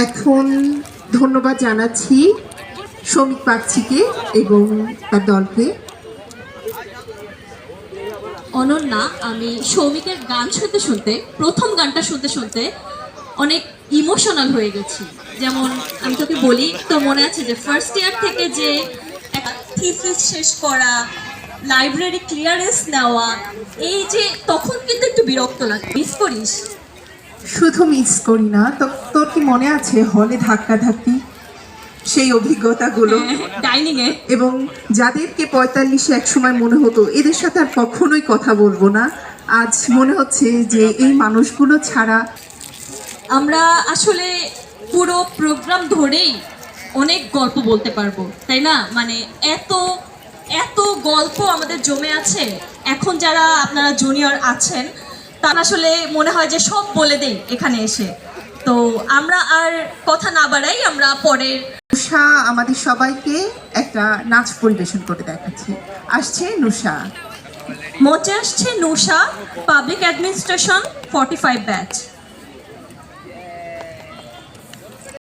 এখন ধন্যবাদ জানাচ্ছি শ্রমিক পাচ্ছিকে এবং তার দলকে। অনন্যা, আমি সৌমিকের গান শুনতে শুনতে, প্রথম গানটা শুনতে শুনতে অনেক ইমোশনাল হয়ে গেছি। যেমন আমি তোকে বলি, তো মনে আছে যে ফার্স্ট ইয়ার থেকে যে থিসিস শেষ করা, লাইব্রেরি ক্লিয়ারেন্স নেওয়া, এই যে তখন কিন্তু একটু বিরক্ত লাগে। মিস করিস? শুধু মিস করি না, তোর কি মনে আছে হলে ধাক্কাধাক্কি সেই অভিজ্ঞতাগুলো? ডাইনিং এ এবং যাদেরকে 45-এ একসময় মনে হতো এদের সাথে আর কখনোই কথা বলবো না, আজ মনে হচ্ছে যে এই মানুষগুলো ছাড়া আমরা আসলে পুরো প্রোগ্রাম ধরেই অনেক গল্প বলতে পারবো, তাই না? মানে এত এত গল্প আমাদের জমে আছে। এখন যারা আপনারা জুনিয়র আছেন, তারা আসলে মনে হয় যে সব বলে দেই এখানে এসে। তো আমরা আর কথা না বাড়াই, আমরা পরের নুষা আমাদের সবাইকে একটা নাচ পরিবেশন করে দেখাচ্ছে। আসছে নুষা। মঞ্চে আসছে নুষা, পাবলিক অ্যাডমিনিস্ট্রেশন 45 ব্যাচ।